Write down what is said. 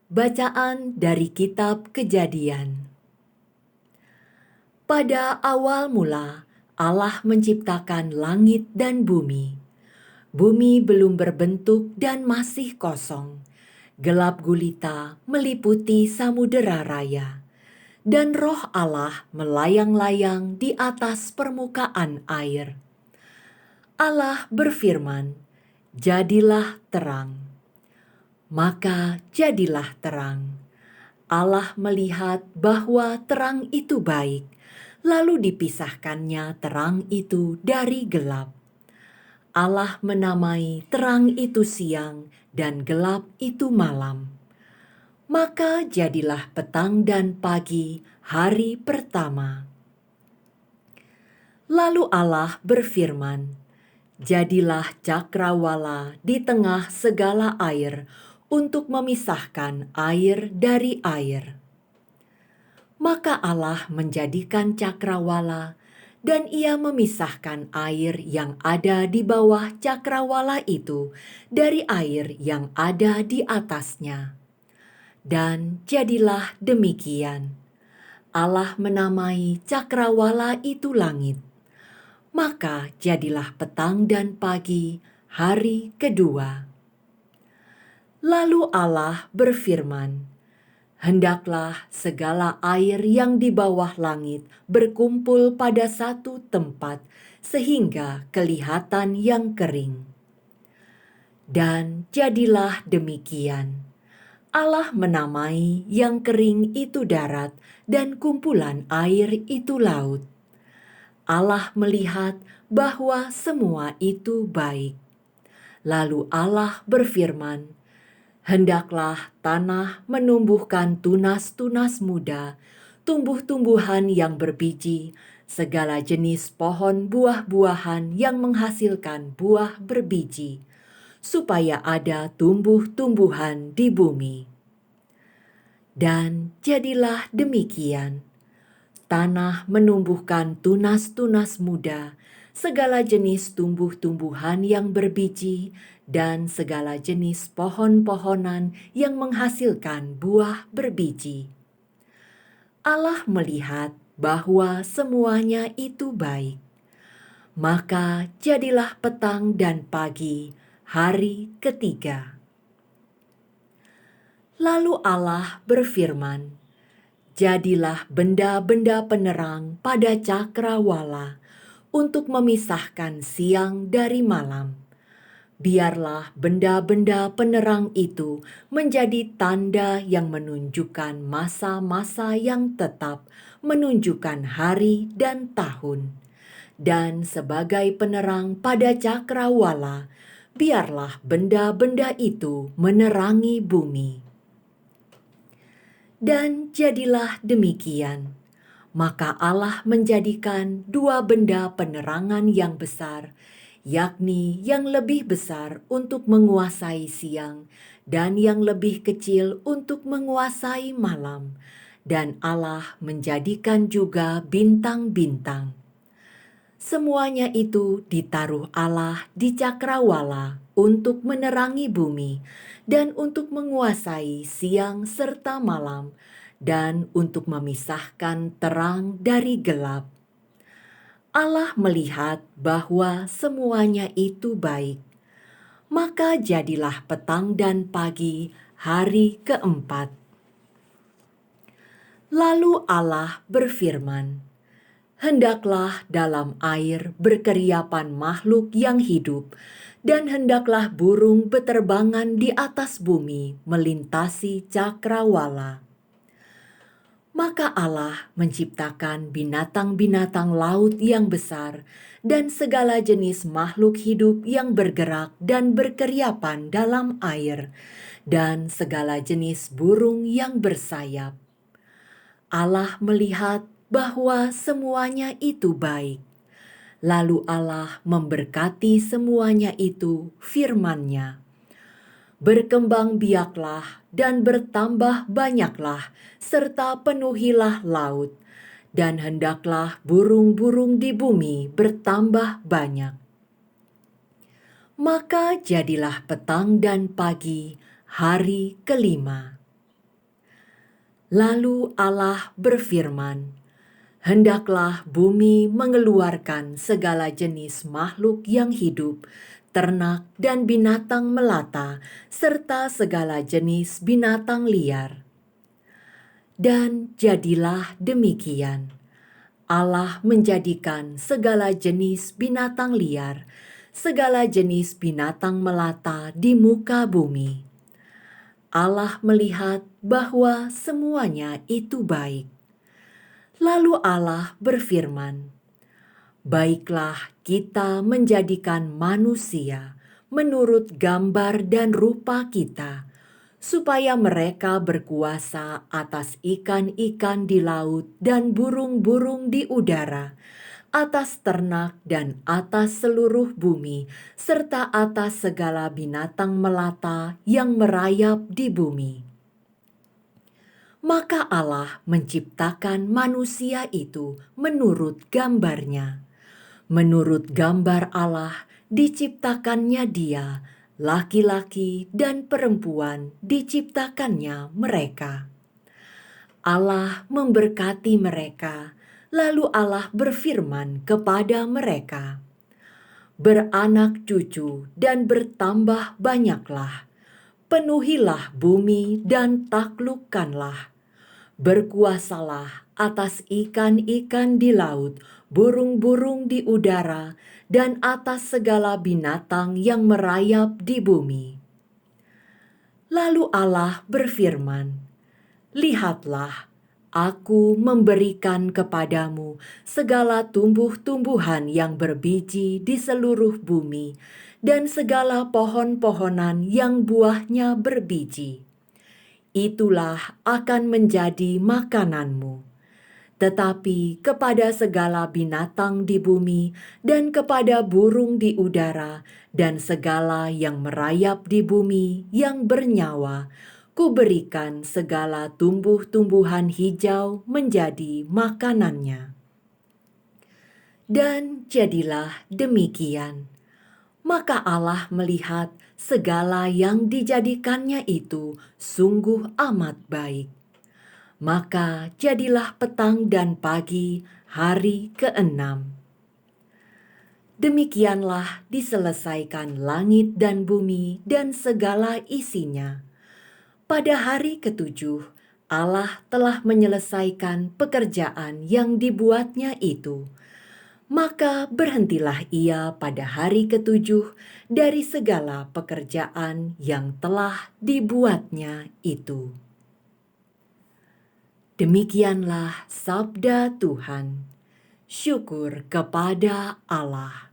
Bacaan dari Kitab Kejadian. Pada awal mula, Allah menciptakan langit dan bumi. Bumi belum berbentuk dan masih kosong. Gelap gulita meliputi samudera raya. Dan roh Allah melayang-layang di atas permukaan air. Allah berfirman, "Jadilah terang." Maka jadilah terang. Allah melihat bahwa terang itu baik, lalu dipisahkannya terang itu dari gelap. Allah menamai terang itu siang dan gelap itu malam. Maka jadilah petang dan pagi hari pertama. Lalu Allah berfirman, "Jadilah cakrawala di tengah segala air untuk memisahkan air dari air." Maka Allah menjadikan cakrawala, dan ia memisahkan air yang ada di bawah cakrawala itu dari air yang ada di atasnya. Dan jadilah demikian. Allah menamai cakrawala itu langit. Maka jadilah petang dan pagi hari kedua. Lalu Allah berfirman, "Hendaklah segala air yang di bawah langit berkumpul pada satu tempat, sehingga kelihatan yang kering." Dan jadilah demikian. Allah menamai yang kering itu darat, dan kumpulan air itu laut. Allah melihat bahwa semua itu baik. Lalu Allah berfirman, "Hendaklah tanah menumbuhkan tunas-tunas muda, tumbuh-tumbuhan yang berbiji, segala jenis pohon buah-buahan yang menghasilkan buah berbiji, supaya ada tumbuh-tumbuhan di bumi." Dan jadilah demikian. Tanah menumbuhkan tunas-tunas muda, segala jenis tumbuh-tumbuhan yang berbiji, dan segala jenis pohon-pohonan yang menghasilkan buah berbiji. Allah melihat bahwa semuanya itu baik. Maka jadilah petang dan pagi hari ketiga. Lalu Allah berfirman, "Jadilah benda-benda penerang pada cakrawala untuk memisahkan siang dari malam. Biarlah benda-benda penerang itu menjadi tanda yang menunjukkan masa-masa yang tetap, menunjukkan hari dan tahun. Dan sebagai penerang pada cakrawala, biarlah benda-benda itu menerangi bumi." Dan jadilah demikian. Maka Allah menjadikan dua benda penerangan yang besar, yakni yang lebih besar untuk menguasai siang, dan yang lebih kecil untuk menguasai malam. Dan Allah menjadikan juga bintang-bintang. Semuanya itu ditaruh Allah di cakrawala untuk menerangi bumi, dan untuk menguasai siang serta malam, dan untuk memisahkan terang dari gelap. Allah melihat bahwa semuanya itu baik. Maka jadilah petang dan pagi hari keempat. Lalu Allah berfirman, "Hendaklah dalam air berkeriapan makhluk yang hidup, dan hendaklah burung beterbangan di atas bumi melintasi cakrawala." Maka Allah menciptakan binatang-binatang laut yang besar dan segala jenis makhluk hidup yang bergerak dan berkeriapan dalam air, dan segala jenis burung yang bersayap. Allah melihat bahwa semuanya itu baik. Lalu Allah memberkati semuanya itu firman-Nya, "Berkembang biaklah dan bertambah banyaklah, serta penuhilah laut, dan hendaklah burung-burung di bumi bertambah banyak." Maka jadilah petang dan pagi hari kelima. Lalu Allah berfirman, "Hendaklah bumi mengeluarkan segala jenis makhluk yang hidup, ternak dan binatang melata, serta segala jenis binatang liar." Dan jadilah demikian. Allah menjadikan segala jenis binatang liar, segala jenis binatang melata di muka bumi. Allah melihat bahwa semuanya itu baik. Lalu Allah berfirman, "Baiklah kita menjadikan manusia menurut gambar dan rupa kita, supaya mereka berkuasa atas ikan-ikan di laut dan burung-burung di udara, atas ternak dan atas seluruh bumi, serta atas segala binatang melata yang merayap di bumi." Maka Allah menciptakan manusia itu menurut gambarnya. Menurut gambar Allah diciptakannya dia, laki-laki dan perempuan diciptakannya mereka. Allah memberkati mereka, lalu Allah berfirman kepada mereka, "Beranak cucu dan bertambah banyaklah, penuhilah bumi dan taklukkanlah. Berkuasalah atas ikan-ikan di laut, burung-burung di udara, dan atas segala binatang yang merayap di bumi." Lalu Allah berfirman, "Lihatlah, Aku memberikan kepadamu segala tumbuh-tumbuhan yang berbiji di seluruh bumi, dan segala pohon-pohonan yang buahnya berbiji. Itulah akan menjadi makananmu. Tetapi kepada segala binatang di bumi dan kepada burung di udara dan segala yang merayap di bumi yang bernyawa, Kuberikan segala tumbuh-tumbuhan hijau menjadi makanannya." Dan jadilah demikian. Maka Allah melihat segala yang dijadikannya itu sungguh amat baik. Maka jadilah petang dan pagi hari ke-6. Demikianlah diselesaikan langit dan bumi dan segala isinya. Pada hari ke-7, Allah telah menyelesaikan pekerjaan yang dibuatnya itu. Maka berhentilah ia pada hari ke-7 dari segala pekerjaan yang telah dibuatnya itu. Demikianlah sabda Tuhan. Syukur kepada Allah.